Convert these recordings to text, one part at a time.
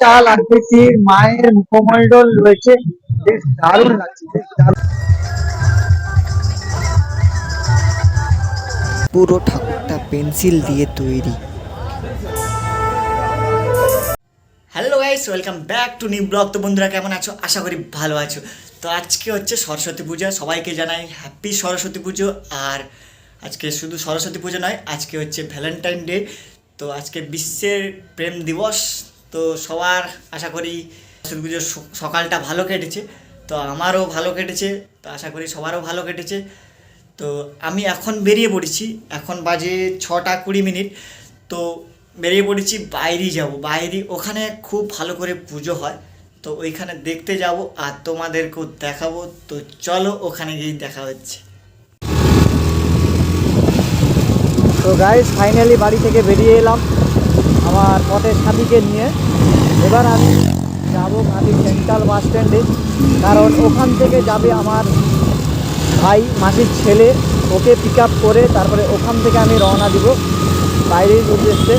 বিশাল আকৃতির মায়ের মুখমণ্ডল রয়েছে, বেশ দারুণ লাগছে, বেশ দারুণ। পুরো ঠাকুরটা পেন্সিল দিয়ে তৈরি। Hello guys, welcome back to new blog. তো বন্ধুরা কেমন আছো? আশা করি ভালো আছো। তো আজকে হচ্ছে সরস্বতী পূজা, সবাইকে জানাই হ্যাপি সরস্বতী পুজো। আর আজকে শুধু সরস্বতী পুজো নয়, আজকে হচ্ছে ভ্যালেন্টাইন ডে। তো আজকে বিশ্বের প্রেম দিবস। তো সবার আশা করি সরস্বতী পুজোর সকালটা ভালো কেটেছে। তো আমারও ভালো কেটেছে, তো আশা করি সবারও ভালো কেটেছে। তো আমি এখন বেরিয়ে পড়েছি, এখন বাজে 6:20। তো বেরিয়ে পড়েছি, বাইরে যাব, বাইরে ওখানে খুব ভালো করে পুজো হয়। তো ওইখানে দেখতে যাব আর তোমাদেরকেও দেখাবো। তো চলো ওখানে গিয়ে দেখা হচ্ছে। তো গাইস ফাইনালি বাড়ি থেকে বেরিয়ে এলাম আমার পথের সাথীকে নিয়ে। এবার আমি যাব ভাবি সেন্ট্রাল বাস স্ট্যান্ডে, কারণ ওখান থেকে যাবে আমার ভাই মাসির ছেলে, ওকে পিক আপ করে তারপরে ওখান থেকে আমি রওনা দিব বাইরের উদ্দেশ্যে।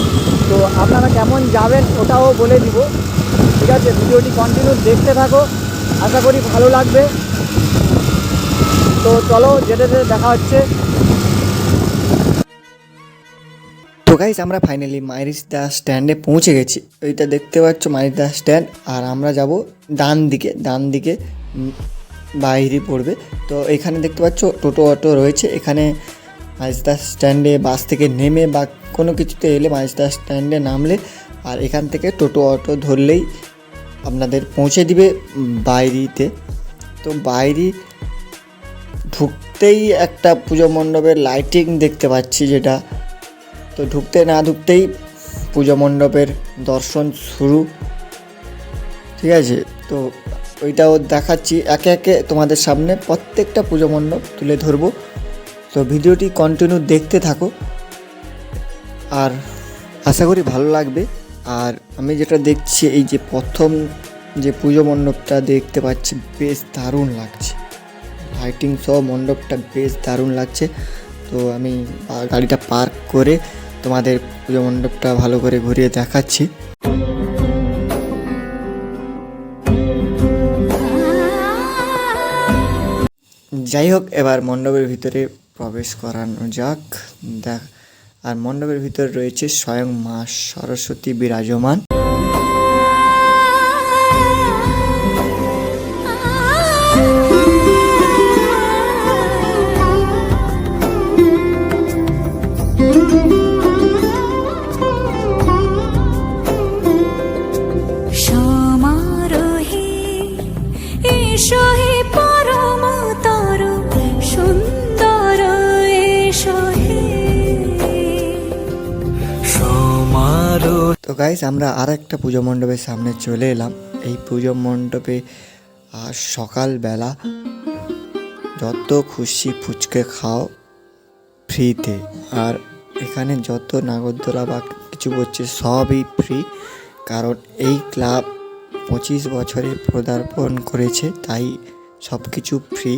তো আপনারা কেমন যাবেন ওটাও বলে দিব, ঠিক আছে? ভিডিওটি কন্টিনিউ দেখতে থাকো, আশা করি ভালো লাগবে। তো চলো যেতে যেতে দেখা হচ্ছে। তো গাইস আমরা ফাইনালি মাইরিস্তা স্ট্যান্ডে পৌঁছে গেছি। ওইটা দেখতে পাচ্ছ মাইরিস্তা স্ট্যান্ড, আর আমরা যাব ডান দিকে বাইরে পড়বে। তো এখানে দেখতে পাচ্ছ টোটো অটো রয়েছে। এখানে মাইরিস্তা স্ট্যান্ডে বাস থেকে নেমে বা কোনো কিছুতে এলে মাইরিস্তা স্ট্যান্ডে নামলে আর এখান থেকে টোটো অটো ধরলেই আপনাদের পৌঁছে দিবে বাইরিতে। তো বাইরে ঢুকতেই একটা পুজো মণ্ডপের লাইটিং দেখতে পাচ্ছি, যেটা তো ঢুকতেই পুজো মণ্ডপের দর্শন শুরু, ঠিক আছে? তো ওইটাও দেখাচ্ছি একে একে তোমাদের সামনে, প্রত্যেকটা পুজো মণ্ডপ তুলে ধরবো। তো ভিডিওটি কন্টিনিউ দেখতে থাকো আর আশা করি ভালো লাগবে। আর আমি যেটা দেখছি, এই যে প্রথম যে পুজো মণ্ডপটা দেখতে পাচ্ছি, বেশ দারুণ লাগছে, লাইটিং সহ মণ্ডপটা বেশ দারুণ লাগছে। তো আমি গাড়িটা পার্ক করে তোমাদের পুজো মণ্ডপটা ভালো করে ঘুরিয়ে দেখাচ্ছি। যাই হোক, এবার মণ্ডপের ভিতরে প্রবেশ করানো যাক। দেখ, আর মণ্ডপের ভিতরে রয়েছে স্বয়ং মা সরস্বতী বিরাজমান। তো গাইস আমরা আর একটা পুজো মণ্ডপের সামনে চলে এলাম। এই পুজো মণ্ডপে সকালবেলা যত খুশি ফুচকে খাও ফ্রিতে, আর এখানে যত নাগরদোলা বা কিছু করছে সবই ফ্রি, কারণ এই ক্লাব 25 বছরে পদার্পণ করেছে, তাই সব কিছু ফ্রি।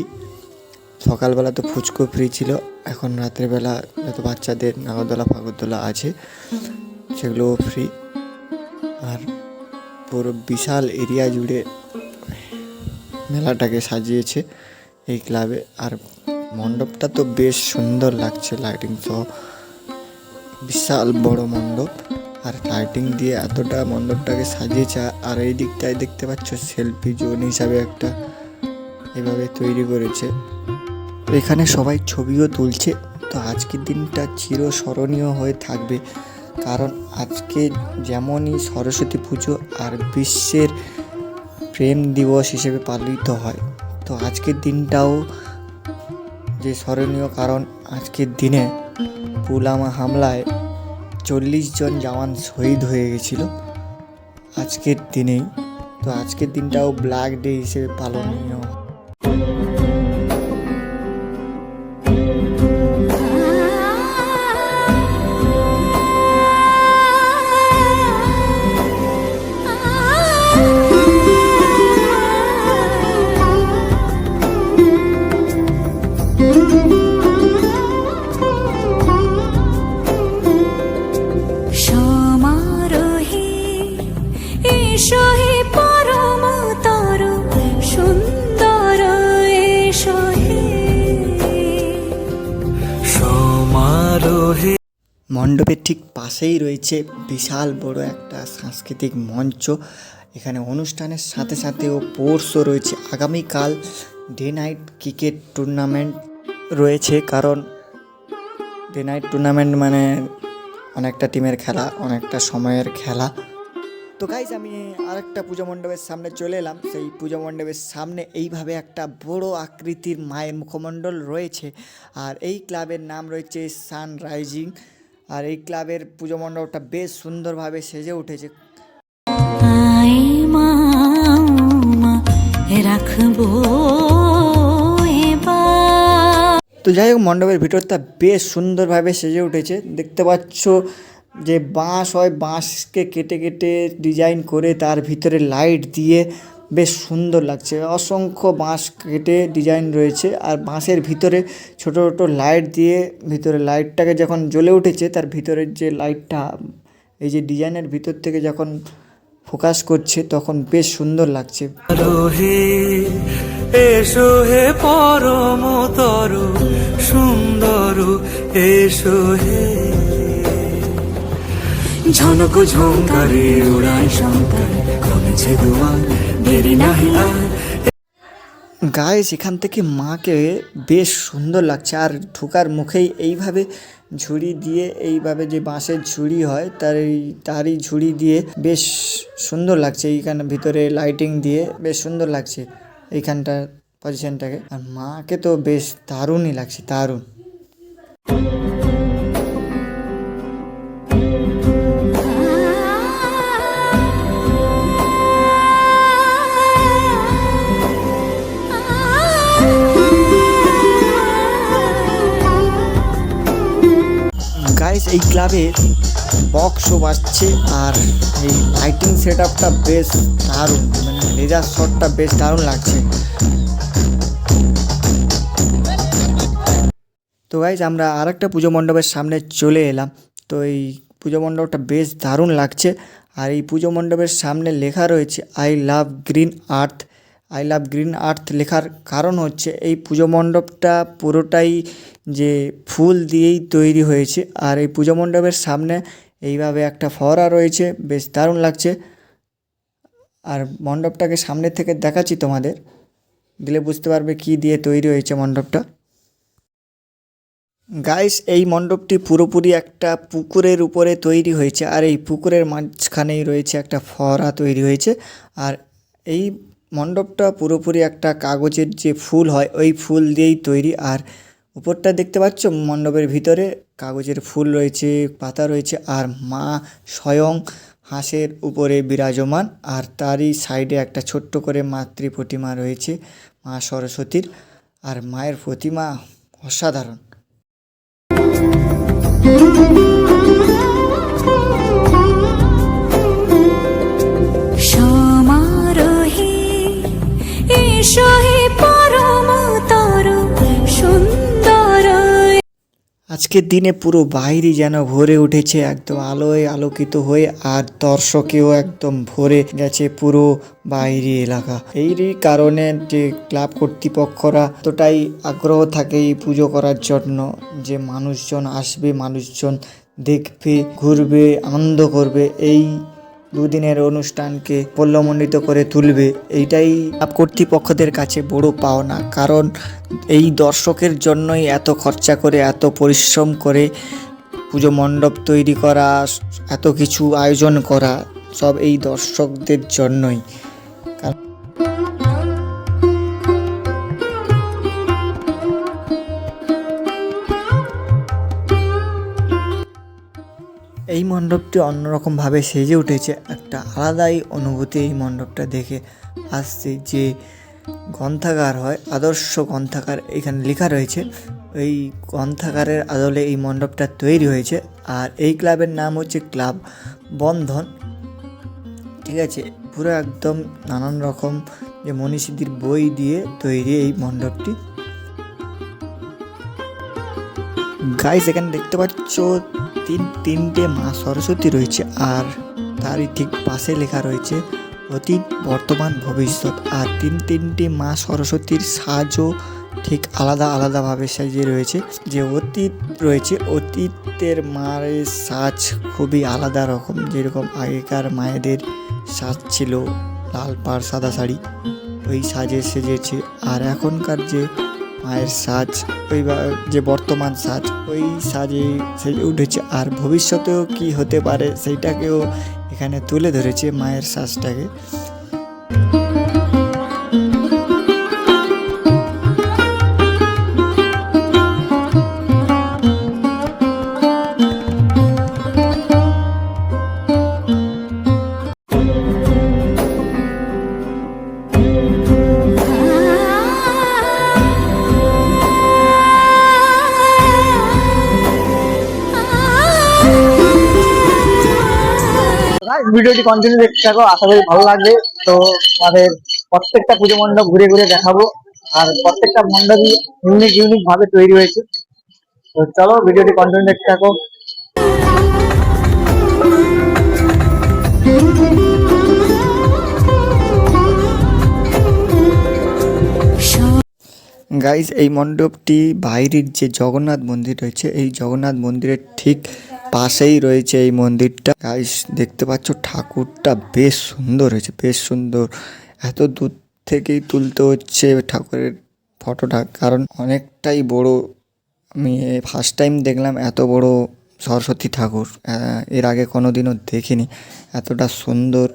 সকালবেলা তো ফুচকো ফ্রি ছিল, এখন রাতের বেলা যত বাচ্চাদের নাগরদোলা ফাগরদোলা আছে সেগুলোও ফ্রি। আর পুরো বিশাল এরিয়া জুড়ে মেলাটাকে সাজিয়েছে এই ক্লাবে। আর মণ্ডপটা তো বেশ সুন্দর লাগছে, লাইটিং সহ বিশাল বড় মণ্ডপ, আর লাইটিং দিয়ে এতটা মণ্ডপটাকে সাজিয়েছে। আর এই দিকটায় দেখতে পাচ্ছ সেলফি জোন হিসাবে একটা এভাবে তৈরি করেছে, এখানে সবাই ছবিও তুলছে। তো আজকের দিনটা চিরস্মরণীয় হয়ে থাকবে, কারণ আজকে যেমনই সরস্বতী পুজো আর বিশ্বের প্রেম দিবস হিসেবে পালিত হয়, তো আজকের দিনটাও যে স্মরণীয়, কারণ আজকের দিনে পুলওয়ামা হামলায় 40 জন জওয়ান শহীদ হয়ে গেছিল আজকের দিনেই। তো আজকের দিনটাও ব্ল্যাক ডে হিসেবে পালনীয়। এসো হে পরমতর সুন্দর এসো হে সমারোহে মণ্ডপের ঠিক পাশেই রয়েছে বিশাল বড় একটা সাংস্কৃতিক মঞ্চ। এখানে অনুষ্ঠানের সাথে সাথেও স্পোর্টসও রয়েছে। আগামীকাল ডে নাইট ক্রিকেট টুর্নামেন্ট রয়েছে, কারণ ডে নাইট টুর্নামেন্ট মানে অনেকটা টিমের খেলা, অনেকটা সময়ের খেলা। তো গাইজ আমি আরেকটা পুজো মণ্ডপের সামনে চলে এলাম। সেই পুজো মণ্ডপের সামনে এইভাবে একটা বড় আকৃতির মায়ের মুখমণ্ডল রয়েছে, আর এই ক্লাবের নাম রয়েছে সানরাইজিং। আর এই ক্লাবের পুজো মণ্ডপটা বেশ সুন্দরভাবে সেজে উঠেছে। আই মা রাখবো এবার। তো যাই হোক, মণ্ডপের ভিতরটা বেশ সুন্দরভাবে সেজে উঠেছে। দেখতে পাচ্ছ যে বাঁশ হয়, বাঁশকে কেটে কেটে ডিজাইন করে তার ভিতরে লাইট দিয়ে বেশ সুন্দর লাগছে। অসংখ্য বাঁশ কেটে ডিজাইন রয়েছে, আর বাঁশের ভিতরে ছোট ছোট লাইট দিয়ে ভিতরে লাইটটাকে যখন জ্বলে উঠেছে, তার ভিতরের যে লাইটটা এই যে ডিজাইনের ভিতর থেকে যখন ফোকাস করছে তখন বেশ সুন্দর লাগছে। রোহে এসো হে পরমতর সুন্দর এসো হে ঝনক ঝঙ্কারে উড়াই শঙ্কর কমেছে দুয়ার দেরি নাহি আর। গাইস এখান থেকে মাকে বেশ সুন্দর লাগছে, আর ঢোকার মুখেই এইভাবে ঝুড়ি দিয়ে, এইভাবে যে বাঁশের ঝুড়ি হয় তারই ঝুড়ি দিয়ে বেশ সুন্দর লাগছে। এইখানে ভিতরে লাইটিং দিয়ে বেশ সুন্দর লাগছে এইখানটার পজিশনটাকে। আর মাকে তো বেশ দারুণই লাগছে, দারুণ। গাইস এই ক্লাবে বক্সও বাজছে, আর এই লাইটিং সেট আপটা বেশ দারুণ, মানে লেজার শটটা বেশ দারুণ লাগছে। তো গাইস আমরা আরেকটা পুজো মণ্ডপের সামনে চলে এলাম। তো এই পুজো মণ্ডপটা বেশ দারুণ লাগছে, আর এই পুজো মণ্ডপের সামনে লেখা রয়েছে I love green earth. I love green earth লেখার কারণ হচ্ছে এই পুজো মণ্ডপটা পুরোটাই যে ফুল দিয়েই তৈরি হয়েছে, আর এই পুজো মণ্ডপের সামনে এইভাবে একটা ফোয়ারা রয়েছে, বেশ দারুণ লাগছে। আর মণ্ডপটাকে সামনে থেকে দেখাচ্ছি তোমাদের, দিলে বুঝতে পারবে কি দিয়ে তৈরি হয়েছে মণ্ডপটা। গাইস এই মণ্ডপটি পুরোপুরি একটা পুকুরের উপরে তৈরি হয়েছে, আর এই পুকুরের মাঝখানেই রয়েছে একটা ফোয়ারা তৈরি হয়েছে। আর এই মণ্ডপটা পুরোপুরি একটা কাগজের যে ফুল হয় ওই ফুল দিয়েই তৈরি। আর উপরটা দেখতে পাচ্ছ মণ্ডপের ভিতরে কাগজের ফুল রয়েছে, পাতা রয়েছে, আর মা স্বয়ং হাঁসের উপরে বিরাজমান। আর তারই সাইডে একটা ছোট্ট করে মাতৃ প্রতিমা রয়েছে মা সরস্বতীর, আর মায়ের প্রতিমা অসাধারণ। সমারোহে এসো হে পরমতর সুন্দর। আজকের দিনে পুরো বাইরে যেন ভরে উঠেছে, একদম আলোয় আলোকিত হয়ে, আর দর্শকেও একদম ভরে গেছে পুরো বাইরে এলাকা। এরই কারণে যে ক্লাব কর্তৃপক্ষরা এতটাই আগ্রহ থাকে এই পুজো করার জন্য, যে মানুষজন আসবে, মানুষজন দেখবে, ঘুরবে, আনন্দ করবে, এই দুদিনের অনুষ্ঠানকে পল্লমণ্ডিত করে তুলবে। এইটাই ক্লাব কর্তৃপক্ষদের কাছে বড় পাওনা, কারণ এই দর্শকের জন্যই এত খরচা করে, এত পরিশ্রম করে পুজো মণ্ডপ তৈরি করা, এত কিছু আয়োজন করা, সব এই দর্শকদের জন্যই। এই মণ্ডপটি অন্যরকমভাবে সেজে উঠেছে, একটা আলাদাই অনুভূতি এই মণ্ডপটা দেখে আসছে। যে গ্রন্থাগার হয়, আদর্শ গ্রন্থাগার এখানে লেখা রয়েছে, এই গ্রন্থাগারের আদলে এই মণ্ডপটা তৈরি হয়েছে। আর এই ক্লাবের নাম হচ্ছে ক্লাব বন্ধন, ঠিক আছে। পুরো একদম নানান রকম যে মনীষীদের বই দিয়ে তৈরি এই মণ্ডপটি। গাইস এখানে দেখতে পাচ্ছ তিনটে মা সরস্বতী রয়েছে, আর তারই ঠিক পাশে লেখা রয়েছে অতীত, বর্তমান, ভবিষ্যৎ। আর তিনটি মা সরস্বতীর সাজও ঠিক আলাদা আলাদাভাবে সাজিয়ে রয়েছে। যে অতীত রয়েছে, অতীতের মায়ের সাজ খুবই আলাদা রকম, যেরকম আগেকার মায়েদের সাজ ছিল লাল পাড় সাদা শাড়ি, ওই সাজে সেজেছে। আর এখনকার যে মায়ের সাজ, ওই যে বর্তমান সাজ, ওই সাজে সেজে উঠেছে। আর ভবিষ্যতেও কি হতে পারে সেইটাকেও এখানে তুলে ধরেছে মায়ের সাজটাকে। ভিডিওটি কন্টিনিউ দেখতে থাকো, আশা করি ভালো লাগবে। তো আমাদের প্রত্যেকটা পুজো মণ্ডপ ঘুরে ঘুরে দেখাবো, আর প্রত্যেকটা মণ্ডপই ইউনিক ভাবে তৈরি হয়েছে। তো চলো ভিডিওটি কন্টিনিউ দেখতে থাকো। গাইজ, এই মণ্ডপটি বাইরের যে জগন্নাথ মন্দির রয়েছে, এই জগন্নাথ মন্দিরের ঠিক পাশেই রয়েছে এই মন্দিরটা। গাইজ দেখতে পাচ্ছ ঠাকুরটা বেশ সুন্দর হয়েছে, বেশ সুন্দর। এত দূর থেকেই তুলতে হচ্ছে ঠাকুরের ফটোটা, কারণ অনেকটাই বড়। আমি ফার্স্ট টাইম দেখলাম এত বড় সরস্বতী ঠাকুর, এর আগে কোনোদিনও দেখিনি এতটা সুন্দর।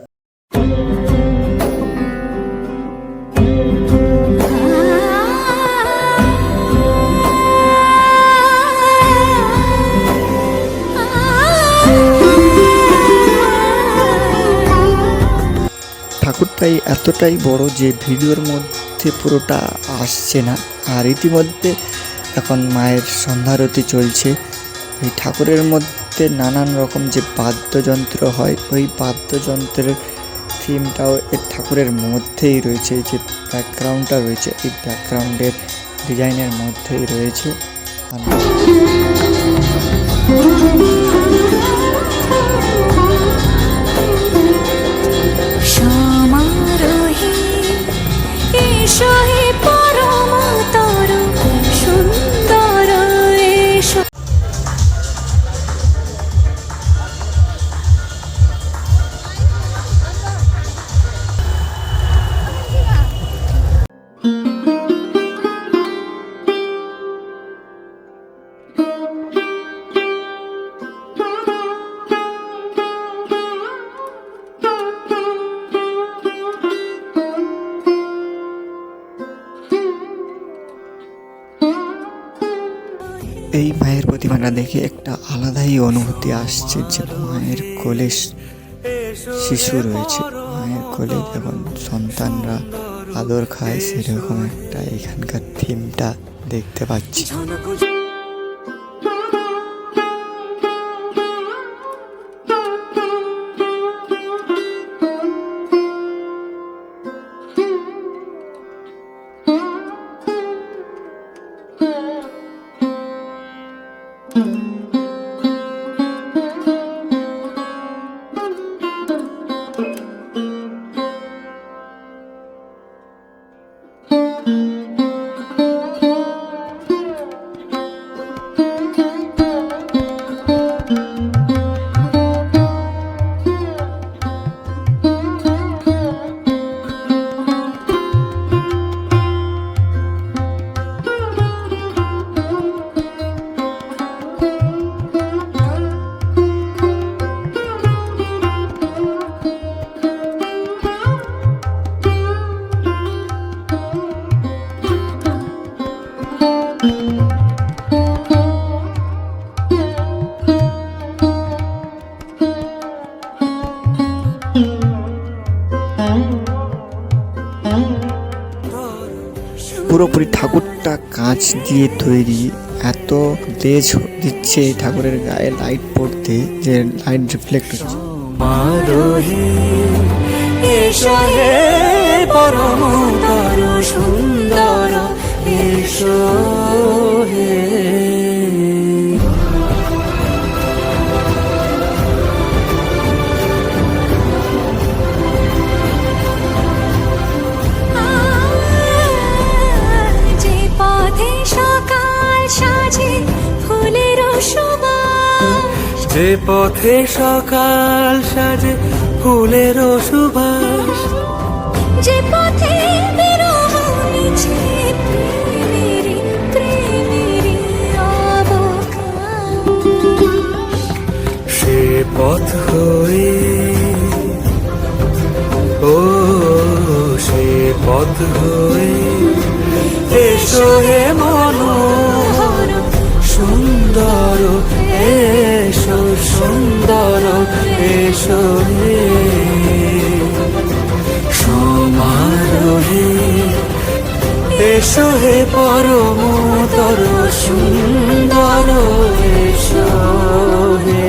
ঠাকুরটাই এতটাই বড় যে ভিডিওর মধ্যে পুরোটা আসছে না। আর ইতিমধ্যে এখন মায়ের সন্ধ্যারতি চলছে। এই ঠাকুরের মধ্যে নানান রকম যে বাদ্যযন্ত্র হয়, ওই বাদ্যযন্ত্রের থিমটাও এই ঠাকুরের মধ্যেই রয়েছে। এই যে ব্যাকগ্রাউন্ডটা রয়েছে, এই ব্যাকগ্রাউন্ডের ডিজাইনের মধ্যেই রয়েছে। সমারোহে এসো হে পরমতর সুন্দর এসো। এই মায়ের প্রতিমাটা দেখে একটা আলাদাই অনুভূতি আসছে, যে মায়ের কোলে শিশু রয়েছে, মায়ের কোলে যখন সন্তানরা আদর খায়, সেরকম একটা এখানকার থিমটা দেখতে পাচ্ছি। পুরোপুরি ঠাকুরটা কাঁচ দিয়ে তৈরি, এত তেজ দিচ্ছে এই ঠাকুরের গায়ে লাইট পড়তে, যে লাইট রিফ্লেক্ট হচ্ছে। সমারোহে এসো হে পরমতর সুন্দর এসো হে। যে পথে সকাল সাজে ফুলের সুবাস, যে পথে বিরহ মিছে প্রেমেরই প্রেমেরই অবকাশ। সে পথ হয়ে ও সে পথ হয়ে এসো হে মনোহর সুন্দর, এসো সুন্দর, এসো হে সমারোহে, এসো হে পরমতর সুন্দর, এসো হে।